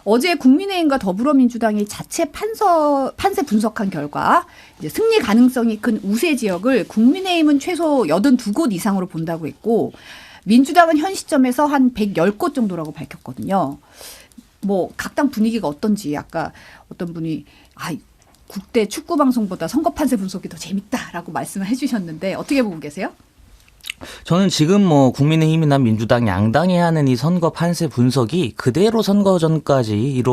어제 국민의힘과 더불어민주당이 자체 판세 분석한 결과 이제 승리 가능성이 큰 우세 지역을 국민의힘은 최소 82곳 이상으로 본다고 했고 민주당은 현 시점에서 한 110곳 정도라고 밝혔거든요. 뭐 각당 분위기가 어떤지 아까 어떤 분이 국대 축구 방송보다 선거 판세 분석이 더 재밌다라고 말씀을 해주셨는데 어떻게 보고 계세요? 저는 지금 뭐 국민의힘이나 민주당 양당이 하는 이 선거 판세 분석이 그대로 선거 전까지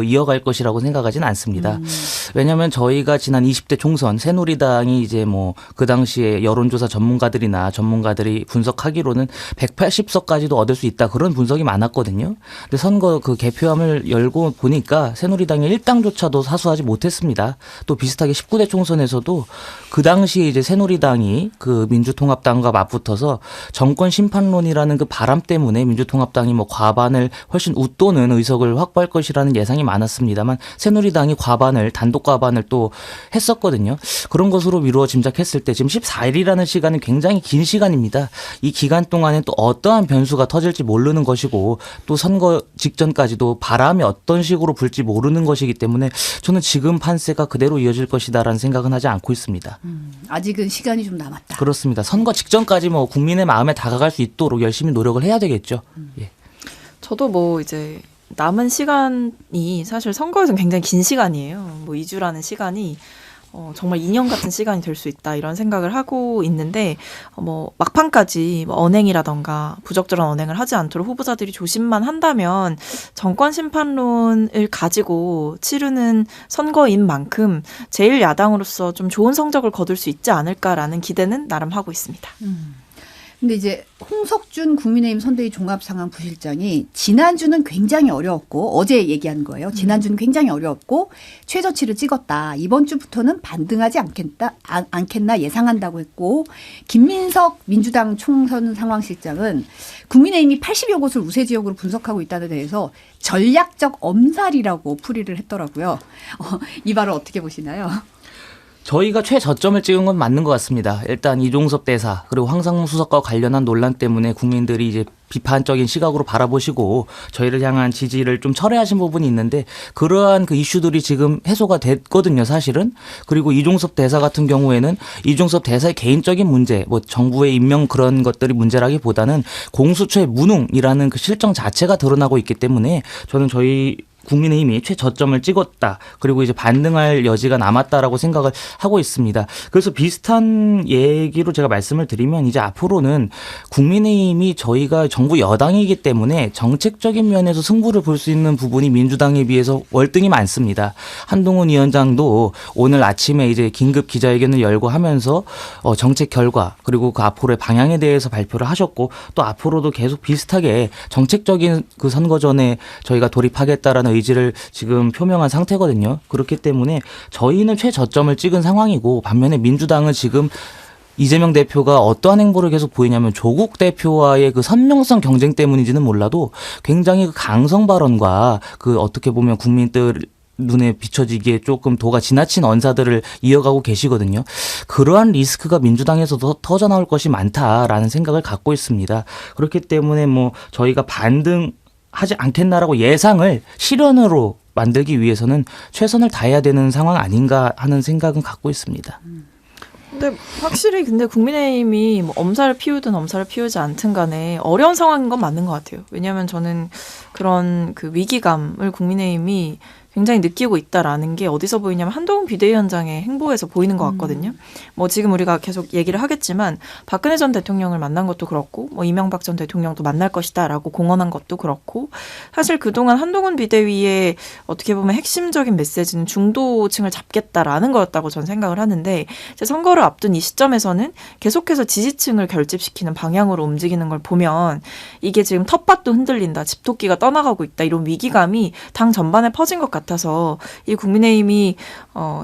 이어갈 것이라고 생각하지는 않습니다. 왜냐하면 저희가 지난 20대 총선 새누리당이 이제 뭐 그 당시에 여론조사 전문가들이 분석하기로는 180석까지도 얻을 수 있다 그런 분석이 많았거든요. 근데 선거 그 개표함을 열고 보니까 새누리당의 일당조차도 사수하지 못했습니다. 또 비슷하게 19대 총선에서도 그 당시에 이제 새누리당이 그 민주통합당과 맞붙어서 정권 심판론이라는 그 바람 때문에 민주통합당이 뭐 과반을 훨씬 웃도는 의석을 확보할 것이라는 예상이 많았습니다만 새누리당이 단독 과반을 또 했었거든요. 그런 것으로 미루어 짐작했을 때 지금 14일이라는 시간은 굉장히 긴 시간입니다. 이 기간 동안에 또 어떠한 변수가 터질지 모르는 것이고 또 선거 직전까지도 바람이 어떤 식으로 불지 모르는 것이기 때문에 저는 지금 판세가 그대로 이어질 것이다라는 생각은 하지 않고 있습니다. 아직은 시간이 좀 남았다. 그렇습니다. 선거 직전까지 뭐 국민의 마음에 다가갈 수 있도록 열심히 노력을 해야 되겠죠. 예. 저도 뭐 이제 남은 시간이 사실 선거에서는 굉장히 긴 시간이에요. 뭐 2주라는 시간이 정말 2년 같은 시간이 될 수 있다 이런 생각을 하고 있는데 뭐 막판까지 뭐 언행이라던가 부적절한 언행을 하지 않도록 후보자들이 조심만 한다면 정권 심판론을 가지고 치르는 선거인 만큼 제1야당으로서 좀 좋은 성적을 거둘 수 있지 않을까라는 기대는 나름 하고 있습니다. 근데 이제 홍석준 국민의힘 선대위 종합상황부실장이 지난주는 굉장히 어려웠고 어제 얘기한 거예요. 지난주는 굉장히 어려웠고 최저치를 찍었다. 이번 주부터는 반등하지 않겠나 예상한다고 했고 김민석 민주당 총선 상황실장은 국민의힘이 80여 곳을 우세 지역으로 분석하고 있다는 데 대해서 전략적 엄살이라고 풀이를 했더라고요. 이 말을 어떻게 보시나요? 저희가 최저점을 찍은 건 맞는 것 같습니다. 일단 이종섭 대사 그리고 황상무 수석과 관련한 논란 때문에 국민들이 이제 비판적인 시각으로 바라보시고 저희를 향한 지지를 좀 철회하신 부분이 있는데 그러한 그 이슈들이 지금 해소가 됐거든요, 사실은. 그리고 이종섭 대사 같은 경우에는 이종섭 대사의 개인적인 문제, 뭐 정부의 임명 그런 것들이 문제라기보다는 공수처의 무능이라는 그 실정 자체가 드러나고 있기 때문에 저는 저희 국민의힘이 최저점을 찍었다. 그리고 이제 반등할 여지가 남았다라고 생각을 하고 있습니다. 그래서 비슷한 얘기로 제가 말씀을 드리면 이제 앞으로는 국민의힘이 저희가 정부 여당이기 때문에 정책적인 면에서 승부를 볼 수 있는 부분이 민주당에 비해서 월등히 많습니다. 한동훈 위원장도 오늘 아침에 이제 긴급 기자회견을 열고 하면서 정책 결과 그리고 그 앞으로의 방향에 대해서 발표를 하셨고 또 앞으로도 계속 비슷하게 정책적인 그 선거 전에 저희가 돌입하겠다라는 의지를 지금 표명한 상태거든요. 그렇기 때문에 저희는 최저점을 찍은 상황이고 반면에 민주당은 지금 이재명 대표가 어떠한 행보를 계속 보이냐면 조국 대표와의 그 선명성 경쟁 때문인지는 몰라도 굉장히 그 강성 발언과 그 어떻게 보면 국민들 눈에 비춰지기에 조금 도가 지나친 언사들을 이어가고 계시거든요. 그러한 리스크가 민주당에서도 터져나올 것이 많다라는 생각을 갖고 있습니다. 그렇기 때문에 뭐 저희가 반등하지 않겠나라고 예상을 실현으로 만들기 위해서는 최선을 다해야 되는 상황 아닌가 하는 생각은 갖고 있습니다. 근데 확실히 국민의힘이 뭐 엄살을 피우든 엄살을 피우지 않든 간에 어려운 상황인 건 맞는 것 같아요. 왜냐하면 저는 그런 그 위기감을 국민의힘이 굉장히 느끼고 있다라는 게 어디서 보이냐면 한동훈 비대위원장의 행보에서 보이는 것 같거든요. 뭐 지금 우리가 계속 얘기를 하겠지만 박근혜 전 대통령을 만난 것도 그렇고 뭐 이명박 전 대통령도 만날 것이다라고 공언한 것도 그렇고 사실 그동안 한동훈 비대위의 어떻게 보면 핵심적인 메시지는 중도층을 잡겠다라는 거였다고 저는 생각을 하는데 이제 선거를 앞둔 이 시점에서는 계속해서 지지층을 결집시키는 방향으로 움직이는 걸 보면 이게 지금 텃밭도 흔들린다, 집토끼가 떠나가고 있다 이런 위기감이 당 전반에 퍼진 것 같아요. 같아서 이 국민의힘이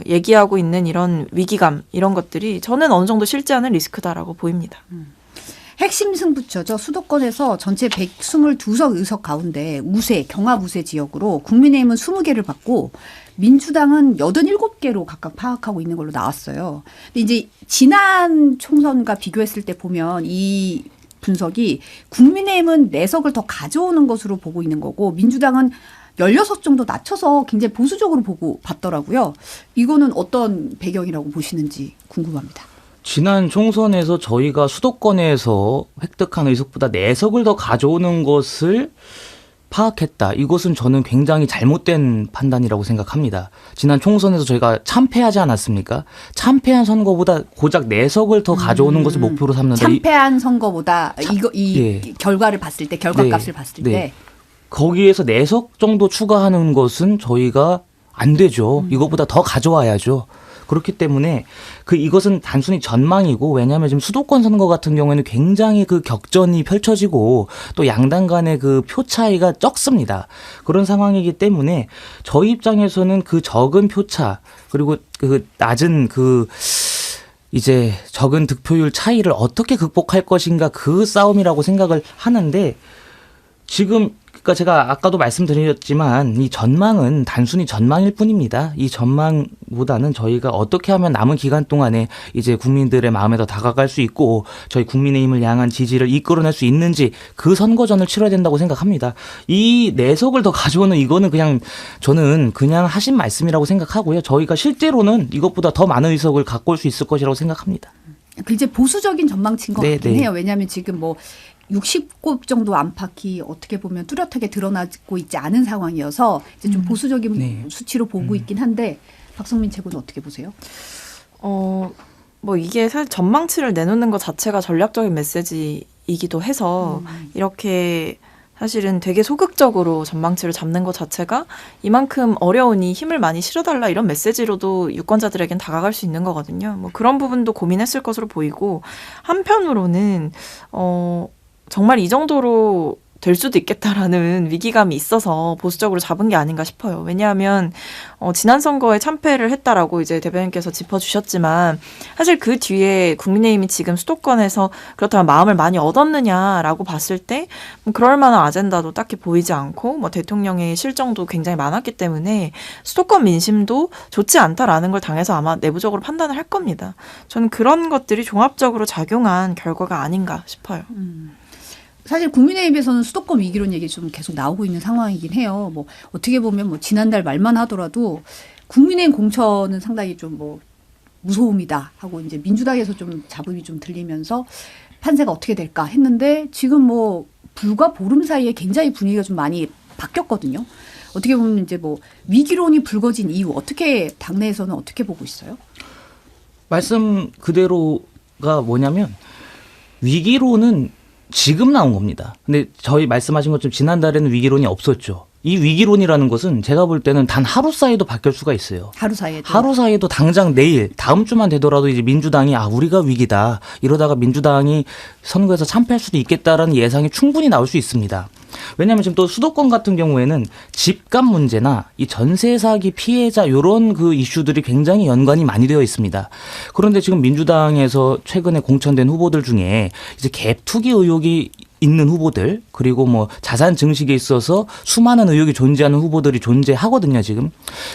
얘기하고 있는 이런 위기감 이런 것들이 저는 어느 정도 실제하는 리스크다라고 보입니다. 핵심 승부처죠. 수도권에서 전체 122석 의석 가운데 경합 우세 지역으로 국민의힘은 20개를 받고 민주당은 87개로 각각 파악하고 있는 걸로 나왔어요. 근데 이제 지난 총선과 비교했을 때 보면 이 분석이 국민의힘은 4석을 더 가져오는 것으로 보고 있는 거고 민주당은 16 정도 낮춰서 굉장히 보수적으로 보고 봤더라고요. 이거는 어떤 배경이라고 보시는지 궁금합니다. 지난 총선에서 저희가 수도권에서 획득한 의석보다 4석을 더 가져오는 것을 파악했다. 이것은 저는 굉장히 잘못된 판단이라고 생각합니다. 지난 총선에서 저희가 참패하지 않았습니까? 참패한 선거보다 고작 4석을 더 가져오는 것을 목표로 삼는다. 참패한 선거보다 이 예. 결과를 봤을 때, 결과값을 네. 봤을 네. 때 거기에서 4석 정도 추가하는 것은 저희가 안 되죠. 이것보다 더 가져와야죠. 그렇기 때문에 이것은 단순히 전망이고, 왜냐하면 지금 수도권 선거 같은 경우에는 굉장히 그 격전이 펼쳐지고 또 양당 간의 그 표 차이가 적습니다. 그런 상황이기 때문에 저희 입장에서는 그 적은 표차 그리고 그 낮은 이제 적은 득표율 차이를 어떻게 극복할 것인가, 그 싸움이라고 생각을 하는데, 지금 그러니까 제가 아까도 말씀드렸지만 이 전망은 단순히 전망일 뿐입니다. 이 전망보다는 저희가 어떻게 하면 남은 기간 동안에 이제 국민들의 마음에 더 다가갈 수 있고 저희 국민의힘을 향한 지지를 이끌어낼 수 있는지, 그 선거전을 치러야 된다고 생각합니다. 이 4석을 더 가져오는 이거는 저는 그냥 하신 말씀이라고 생각하고요. 저희가 실제로는 이것보다 더 많은 의석을 갖고 올 수 있을 것이라고 생각합니다. 이제 보수적인 전망치인 것 네, 같긴 네. 해요. 왜냐하면 지금 60곳 정도 안팎이 어떻게 보면 뚜렷하게 드러나고 있지 않은 상황이어서 이제 좀 보수적인 네. 수치로 보고 있긴 한데, 박성민 최고는 어떻게 보세요? 뭐 이게 사실 전망치를 내놓는 것 자체가 전략적인 메시지이기도 해서 이렇게 사실은 되게 소극적으로 전망치를 잡는 것 자체가 이만큼 어려우니 힘을 많이 실어달라, 이런 메시지로도 유권자들에겐 다가갈 수 있는 거거든요. 뭐 그런 부분도 고민했을 것으로 보이고, 한편으로는 정말 이 정도로 될 수도 있겠다라는 위기감이 있어서 보수적으로 잡은 게 아닌가 싶어요. 왜냐하면 지난 선거에 참패를 했다라고 이제 대변인께서 짚어주셨지만, 사실 그 뒤에 국민의힘이 지금 수도권에서 그렇다면 마음을 많이 얻었느냐라고 봤을 때 뭐 그럴 만한 아젠다도 딱히 보이지 않고, 뭐 대통령의 실정도 굉장히 많았기 때문에 수도권 민심도 좋지 않다라는 걸 당해서 아마 내부적으로 판단을 할 겁니다. 저는 그런 것들이 종합적으로 작용한 결과가 아닌가 싶어요. 사실 국민의힘에서는 수도권 위기론 얘기 좀 계속 나오고 있는 상황이긴 해요. 어떻게 보면 지난달 말만 하더라도 국민의힘 공천은 상당히 좀 무소음이다 하고 이제 민주당에서 좀 잡음이 좀 들리면서 판세가 어떻게 될까 했는데, 지금 불과 보름 사이에 굉장히 분위기가 좀 많이 바뀌었거든요. 어떻게 보면 이제 위기론이 불거진 이유, 어떻게 당내에서는 어떻게 보고 있어요? 말씀 그대로가 뭐냐면, 위기론은 지금 나온 겁니다. 근데 저희 말씀하신 것처럼 지난달에는 위기론이 없었죠. 이 위기론이라는 것은 제가 볼 때는 단 하루 사이에도 바뀔 수가 있어요. 하루 사이에도. 하루 사이에도 당장 내일, 다음 주만 되더라도 이제 민주당이 우리가 위기다, 이러다가 민주당이 선거에서 참패할 수도 있겠다라는 예상이 충분히 나올 수 있습니다. 왜냐하면 지금 또 수도권 같은 경우에는 집값 문제나 이 전세 사기 피해자 이런 이슈들이 굉장히 연관이 많이 되어 있습니다. 그런데 지금 민주당에서 최근에 공천된 후보들 중에 이제 갭 투기 의혹이 있는 후보들, 그리고 자산 증식에 있어서 수많은 의혹이 존재하는 후보들이 존재하거든요, 지금.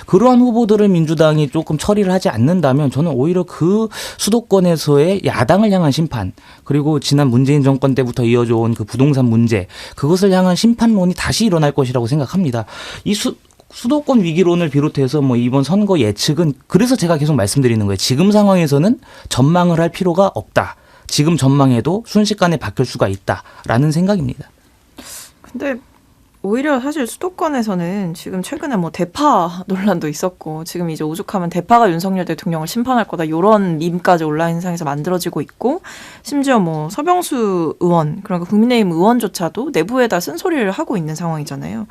그러한 후보들을 민주당이 조금 처리를 하지 않는다면 저는 오히려 그 수도권에서의 야당을 향한 심판, 그리고 지난 문재인 정권 때부터 이어져 온 그 부동산 문제, 그것을 향한 심판론이 다시 일어날 것이라고 생각합니다. 이 수도권 위기론을 비롯해서 이번 선거 예측은, 그래서 제가 계속 말씀드리는 거예요. 지금 상황에서는 전망을 할 필요가 없다. 지금 전망해도 순식간에 바뀔 수가 있다라는 생각입니다. 근데 오히려 사실 수도권에서는 지금 최근에 대파 논란도 있었고, 지금 이제 오죽하면 대파가 윤석열 대통령을 심판할 거다, 이런 밈까지 온라인상에서 만들어지고 있고, 심지어 서병수 의원, 그러니까 국민의힘 의원조차도 내부에다 쓴소리를 하고 있는 상황이잖아요.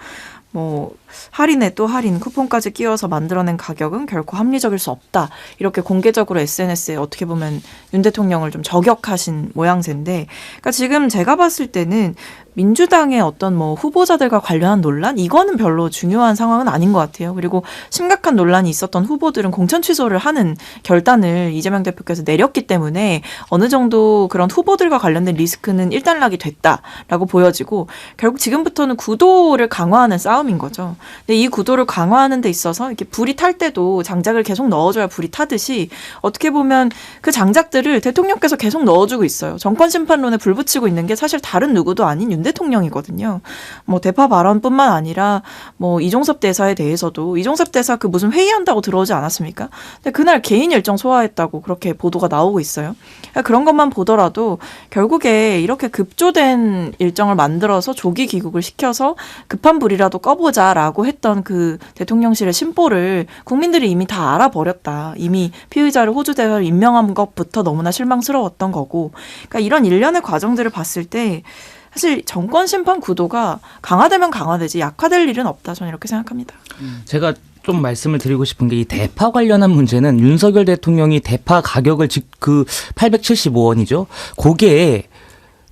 할인에 또 할인, 쿠폰까지 끼워서 만들어낸 가격은 결코 합리적일 수 없다, 이렇게 공개적으로 SNS에 어떻게 보면 윤 대통령을 좀 저격하신 모양새인데, 그러니까 지금 제가 봤을 때는 민주당의 어떤 후보자들과 관련한 논란, 이거는 별로 중요한 상황은 아닌 것 같아요. 그리고 심각한 논란이 있었던 후보들은 공천 취소를 하는 결단을 이재명 대표께서 내렸기 때문에 어느 정도 그런 후보들과 관련된 리스크는 일단락이 됐다라고 보여지고, 결국 지금부터는 구도를 강화하는 싸움인 거죠. 근데 이 구도를 강화하는 데 있어서 이렇게 불이 탈 때도 장작을 계속 넣어줘야 불이 타듯이, 어떻게 보면 그 장작들을 대통령께서 계속 넣어주고 있어요. 정권 심판론에 불 붙이고 있는 게 사실 다른 누구도 아닌 윤 대통령이거든요. 뭐 대파 발언뿐만 아니라 뭐 이종섭 대사에 대해서도 이종섭 대사 그 무슨 회의한다고 들어오지 않았습니까? 근데 그날 개인 일정 소화했다고 그렇게 보도가 나오고 있어요. 그러니까 그런 것만 보더라도 결국에 이렇게 급조된 일정을 만들어서 조기 귀국을 시켜서 급한 불이라도 꺼보자라고 했던 그 대통령실의 심보를 국민들이 이미 다 알아버렸다. 이미 피의자를 호주 대사로 임명한 것부터 너무나 실망스러웠던 거고. 그러니까 이런 일련의 과정들을 봤을 때 사실 정권 심판 구도가 강화되면 강화되지 약화될 일은 없다. 저는 이렇게 생각합니다. 제가 좀 말씀을 드리고 싶은 게 이 대파 관련한 문제는 윤석열 대통령이 대파 가격을 그 875원이죠. 그게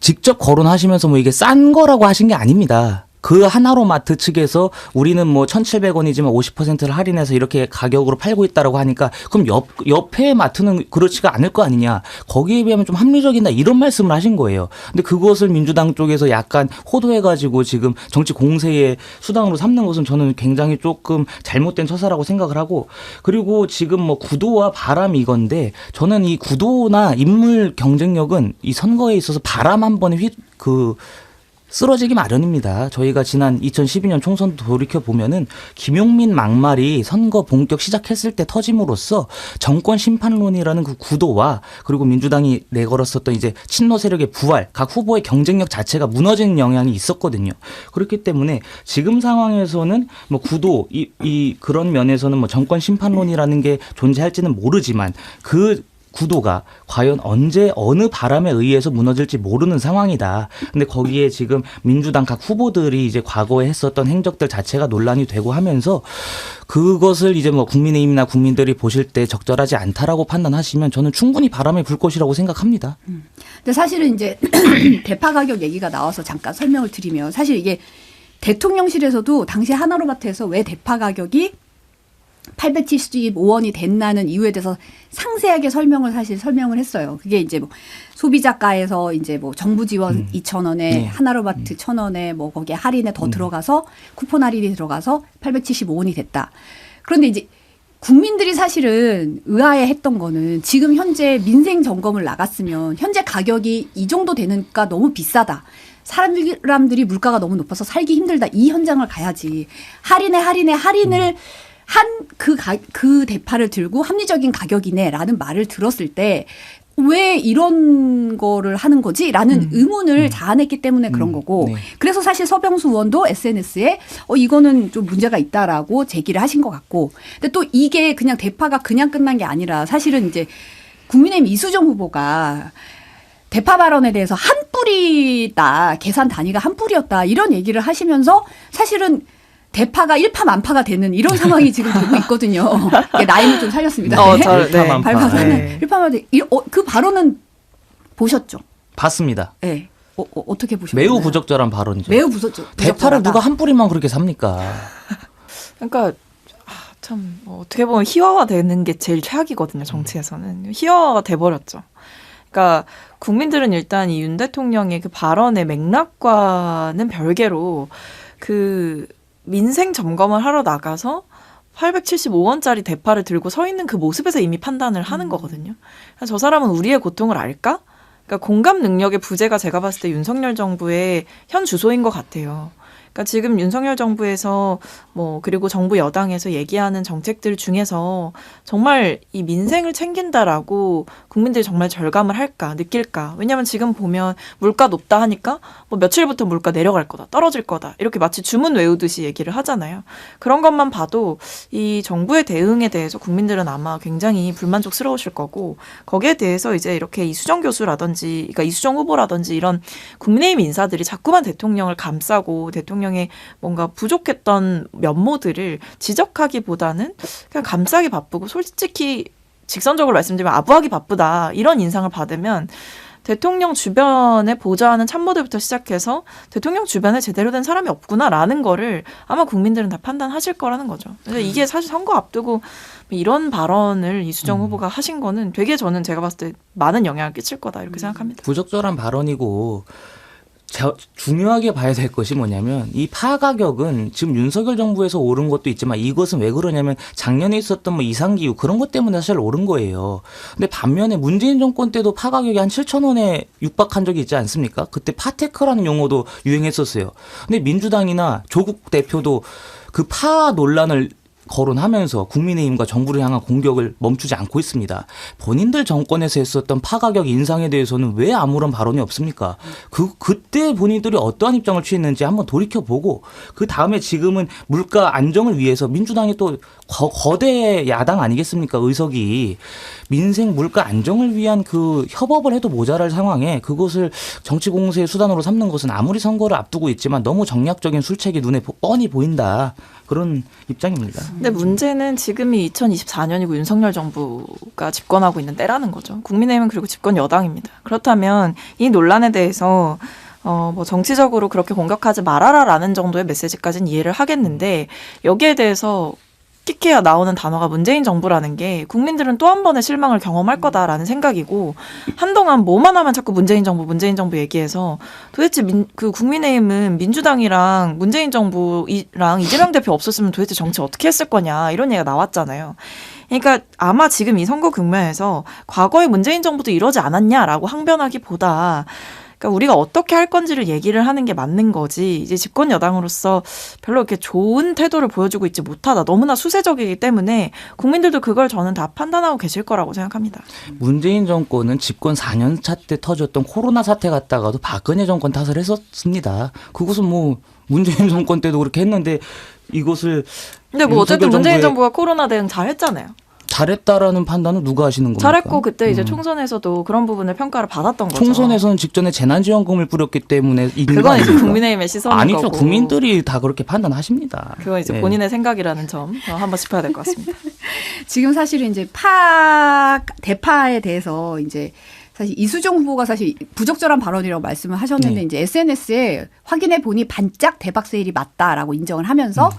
직접 거론하시면서 뭐 이게 싼 거라고 하신 게 아닙니다. 그 하나로마트 측에서 우리는 뭐 1,700원이지만 50%를 할인해서 이렇게 가격으로 팔고 있다라고 하니까 그럼 옆에 마트는 그렇지가 않을 거 아니냐. 거기에 비하면 좀 합리적이다 이런 말씀을 하신 거예요. 근데 그것을 민주당 쪽에서 약간 호도해가지고 지금 정치 공세의 수단으로 삼는 것은 저는 굉장히 조금 잘못된 처사라고 생각을 하고 그리고 지금 뭐 구도와 바람 이건데 저는 이 구도나 인물 경쟁력은 이 선거에 있어서 바람 한 번에 쓰러지기 마련입니다. 저희가 지난 2012년 총선도 돌이켜 보면은 김용민 막말이 선거 본격 시작했을 때 터짐으로써 정권 심판론이라는 그 구도와 그리고 민주당이 내걸었었던 이제 친노 세력의 부활, 각 후보의 경쟁력 자체가 무너지는 영향이 있었거든요. 그렇기 때문에 지금 상황에서는 뭐 구도 그런 면에서는 뭐 정권 심판론이라는 게 존재할지는 모르지만 그 구도가 과연 언제 어느 바람에 의해서 무너질지 모르는 상황이다. 근데 거기에 지금 민주당 각 후보들이 이제 과거에 했었던 행적들 자체가 논란이 되고 하면서 그것을 이제 뭐 국민의힘이나 국민들이 보실 때 적절하지 않다라고 판단하시면 저는 충분히 바람이 불 것이라고 생각합니다. 근데 사실은 이제 대파 가격 얘기가 나와서 잠깐 설명을 드리면 사실 이게 대통령실에서도 당시 하나로마트에서 왜 대파 가격이 875원이 됐나는 이유에 대해서 상세하게 설명을 했어요. 그게 이제 뭐 소비자가에서 이제 뭐 정부 지원 2,000원에 하나로마트 1,000원에 뭐 거기에 할인에 더 들어가서 쿠폰 할인이 들어가서 875원이 됐다. 그런데 이제 국민들이 사실은 의아해했던 거는 지금 현재 민생 점검을 나갔으면 현재 가격이 이 정도 되니까 너무 비싸다. 사람들이 물가가 너무 높아서 살기 힘들다. 이 현장을 가야지. 할인을 한 그 대파를 들고 합리적인 가격이네라는 말을 들었을 때 왜 이런 거를 하는 거지? 라는 의문을 자아냈기 때문에 그런 거고. 네. 그래서 사실 서병수 의원도 SNS에 이거는 좀 문제가 있다라고 제기를 하신 것 같고. 근데 또 이게 그냥 대파가 그냥 끝난 게 아니라 사실은 이제 국민의힘 이수정 후보가 대파 발언에 대해서 한 뿌리다. 계산 단위가 한 뿌리였다. 이런 얘기를 하시면서 사실은 대파가 일파만파가 되는 이런 상황이 지금 되고 있거든요. 라임을 좀 살렸습니다. 밟아서 하는 일파만파. 그 발언은 보셨죠? 봤습니다. 네. 어떻게 보셨나요? 매우 부적절한 발언이죠. 매우 부적절하다. 대파를 누가 한 뿌리만 그렇게 삽니까? 그러니까 참 어떻게 보면 희화화되는 게 제일 최악이거든요. 정치에서는 희화화가 돼버렸죠. 그러니까 국민들은 일단 이 윤 대통령의 그 발언의 맥락과는 별개로 그 민생 점검을 하러 나가서 875원짜리 대파를 들고 서 있는 그 모습에서 이미 판단을 하는 거거든요. 저 사람은 우리의 고통을 알까? 그러니까 공감 능력의 부재가 제가 봤을 때 윤석열 정부의 현 주소인 것 같아요. 그러니까 지금 윤석열 정부에서 그리고 정부 여당에서 얘기하는 정책들 중에서 정말 이 민생을 챙긴다라고 국민들이 정말 절감을 할까, 느낄까? 왜냐하면 지금 보면 물가 높다 하니까 며칠부터 물가 내려갈 거다, 떨어질 거다 이렇게 마치 주문 외우듯이 얘기를 하잖아요. 그런 것만 봐도 이 정부의 대응에 대해서 국민들은 아마 굉장히 불만족스러우실 거고 거기에 대해서 이제 이렇게 이수정 교수라든지, 그러니까 이수정 후보라든지 이런 국민의힘 인사들이 자꾸만 대통령을 감싸고 대통령의 뭔가 부족했던 면모들을 지적하기보다는 그냥 감싸기 바쁘고 솔직히 직선적으로 말씀드리면 아부하기 바쁘다 이런 인상을 받으면 대통령 주변에 보좌하는 참모들부터 시작해서 대통령 주변에 제대로 된 사람이 없구나라는 거를 아마 국민들은 다 판단하실 거라는 거죠. 그래서 이게 사실 선거 앞두고 이런 발언을 이수정 후보가 하신 거는 되게 저는 제가 봤을 때 많은 영향을 끼칠 거다 이렇게 생각합니다. 부적절한 발언이고 중요하게 봐야 될 것이 뭐냐면 이 파 가격은 지금 윤석열 정부에서 오른 것도 있지만 이것은 왜 그러냐면 작년에 있었던 뭐 이상기후 그런 것 때문에 사실 오른 거예요. 근데 반면에 문재인 정권 때도 파 가격이 한 7,000원에 육박한 적이 있지 않습니까? 그때 파테크라는 용어도 유행했었어요. 근데 민주당이나 조국 대표도 그 파 논란을 거론하면서 국민의힘과 정부를 향한 공격을 멈추지 않고 있습니다. 본인들 정권에서 했었던 파 가격 인상에 대해서는 왜 아무런 발언이 없습니까? 그때 본인들이 어떠한 입장을 취했는지 한번 돌이켜보고 그 다음에 지금은 물가 안정을 위해서 민주당이 또 거대 야당 아니겠습니까? 의석이 민생 물가 안정을 위한 그 협업을 해도 모자랄 상황에 그것을 정치 공세의 수단으로 삼는 것은 아무리 선거를 앞두고 있지만 너무 정략적인 술책이 눈에 뻔히 보인다. 그런 입장입니다. 근데 문제는 지금이 2024년이고 윤석열 정부가 집권하고 있는 때라는 거죠. 국민의힘은 그리고 집권 여당입니다. 그렇다면 이 논란에 대해서 뭐 정치적으로 그렇게 공격하지 말아라라는 정도의 메시지까지는 이해를 하겠는데 여기에 대해서 끽해야 나오는 단어가 문재인 정부라는 게 국민들은 또 한 번의 실망을 경험할 거다라는 생각이고 한동안 뭐만 하면 자꾸 문재인 정부 얘기해서 도대체 그 국민의힘은 민주당이랑 문재인 정부랑 이재명 대표 없었으면 도대체 정치 어떻게 했을 거냐 이런 얘기가 나왔잖아요. 그러니까 아마 지금 이 선거 국면에서 과거에 문재인 정부도 이러지 않았냐라고 항변하기보다 그러니까 우리가 어떻게 할 건지를 얘기를 하는 게 맞는 거지. 이제 집권 여당으로서 별로 이렇게 좋은 태도를 보여주고 있지 못하다. 너무나 수세적이기 때문에 국민들도 그걸 저는 다 판단하고 계실 거라고 생각합니다. 문재인 정권은 집권 4년차 때 터졌던 코로나 사태 갔다가도 박근혜 정권 탓을 했었습니다. 그것은 뭐 문재인 정권 때도 그렇게 했는데 이것을 근데 뭐 어쨌든 문재인 정부의 정부가 코로나 대응 잘 했잖아요. 잘했다라는 판단은 누가 하시는 겁니까? 잘했고 그때 이제 총선에서도 그런 부분을 평가를 받았던 거죠. 총선에서는 직전에 재난지원금을 뿌렸기 때문에 그건 이제 국민의힘의 시선인 아니죠. 거고. 국민들이 다 그렇게 판단하십니다. 그건 이제 네. 본인의 생각이라는 점 한번 짚어야 될 것 같습니다. 지금 사실은 이제 대파에 대해서 이제 사실 이수정 후보가 사실 부적절한 발언이라고 말씀을 하셨는데 네. 이제 SNS에 확인해 보니 반짝 대박 세일이 맞다라고 인정을 하면서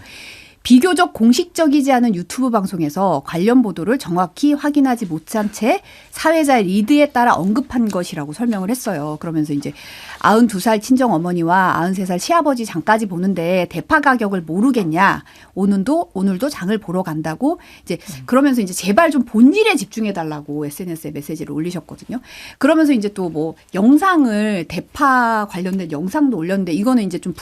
비교적 공식적이지 않은 유튜브 방송에서 관련 보도를 정확히 확인하지 못한 채 사회자의 리드에 따라 언급한 것이라고 설명을 했어요. 그러면서 이제 92살 친정 어머니와 93살 시아버지 장까지 보는데 대파 가격을 모르겠냐. 오늘도 장을 보러 간다고 이제 그러면서 이제 제발 좀 본일에 집중해 달라고 SNS에 메시지를 올리셨거든요. 그러면서 이제 또 뭐 영상을 대파 관련된 영상도 올렸는데 이거는 이제 좀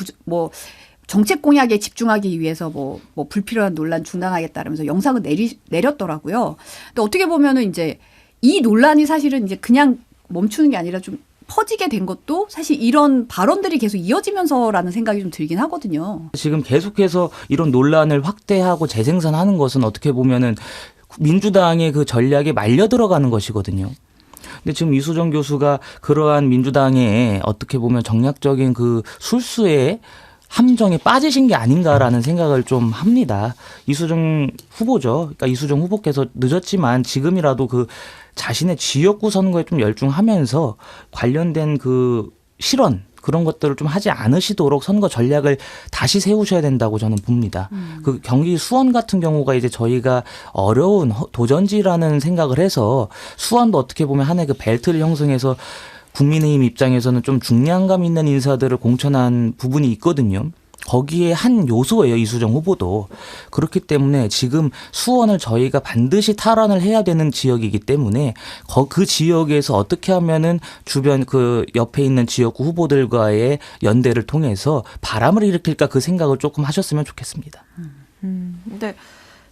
정책 공약에 집중하기 위해서 뭐 불필요한 논란 중단하겠다라면서 영상을 내렸더라고요. 근데 어떻게 보면은 이제 이 논란이 사실은 이제 그냥 멈추는 게 아니라 좀 퍼지게 된 것도 사실 이런 발언들이 계속 이어지면서라는 생각이 좀 들긴 하거든요. 지금 계속해서 이런 논란을 확대하고 재생산하는 것은 어떻게 보면은 민주당의 그 전략에 말려 들어가는 것이거든요. 근데 지금 이수정 교수가 그러한 민주당의 어떻게 보면 정략적인 그 술수에 함정에 빠지신 게 아닌가라는 생각을 좀 합니다. 이수정 후보죠. 그러니까 이수정 후보께서 늦었지만 지금이라도 그 자신의 지역구 선거에 좀 열중하면서 관련된 그 실언 그런 것들을 좀 하지 않으시도록 선거 전략을 다시 세우셔야 된다고 저는 봅니다. 그 경기 수원 같은 경우가 이제 저희가 어려운 도전지라는 생각을 해서 수원도 어떻게 보면 하나의 그 벨트를 형성해서 국민의힘 입장에서는 좀 중량감 있는 인사들을 공천한 부분이 있거든요. 거기에 한 요소예요. 이수정 후보도. 그렇기 때문에 지금 수원을 저희가 반드시 탈환을 해야 되는 지역이기 때문에 그 지역에서 어떻게 하면은 주변 그 옆에 있는 지역구 후보들과의 연대를 통해서 바람을 일으킬까 그 생각을 조금 하셨으면 좋겠습니다. 근데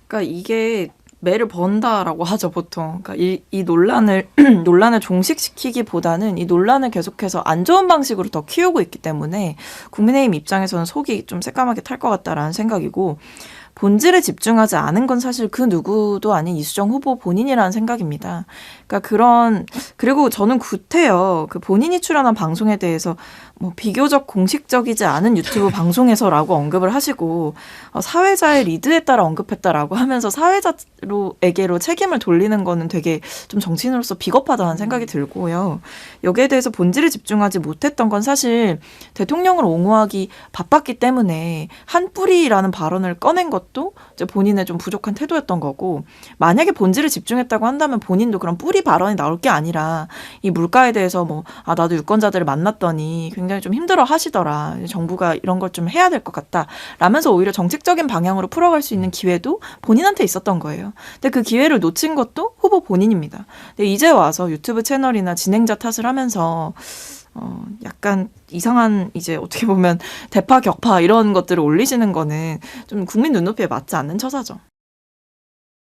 그러니까 이게 매를 번다라고 하죠 보통. 그러니까 이 논란을 종식시키기보다는 이 논란을 계속해서 안 좋은 방식으로 더 키우고 있기 때문에 국민의힘 입장에서는 속이 좀 새까맣게 탈 것 같다라는 생각이고 본질에 집중하지 않은 건 사실 그 누구도 아닌 이수정 후보 본인이라는 생각입니다. 그러니까 그리고 저는 구태여 그 본인이 출연한 방송에 대해서 뭐 비교적 공식적이지 않은 유튜브 방송에서라고 언급을 하시고 사회자의 리드에 따라 언급했다라고 하면서 사회자에게로 책임을 돌리는 거는 되게 좀 정치인으로서 비겁하다는 생각이 들고요. 여기에 대해서 본질에 집중하지 못했던 건 사실 대통령을 옹호하기 바빴기 때문에 한 뿌리라는 발언을 꺼낸 것 것도 이제 본인의 좀 부족한 태도였던 거고, 만약에 본질을 집중했다고 한다면 본인도 그런 뿌리 발언이 나올 게 아니라 이 물가에 대해서 나도 유권자들을 만났더니 굉장히 좀 힘들어 하시더라. 정부가 이런 걸 좀 해야 될 것 같다. 라면서 오히려 정책적인 방향으로 풀어갈 수 있는 기회도 본인한테 있었던 거예요. 근데 그 기회를 놓친 것도 후보 본인입니다. 근데 이제 와서 유튜브 채널이나 진행자 탓을 하면서 약간 이상한 이제 어떻게 보면 대파 격파 이런 것들을 올리시는 거는 좀 국민 눈높이에 맞지 않는 처사죠.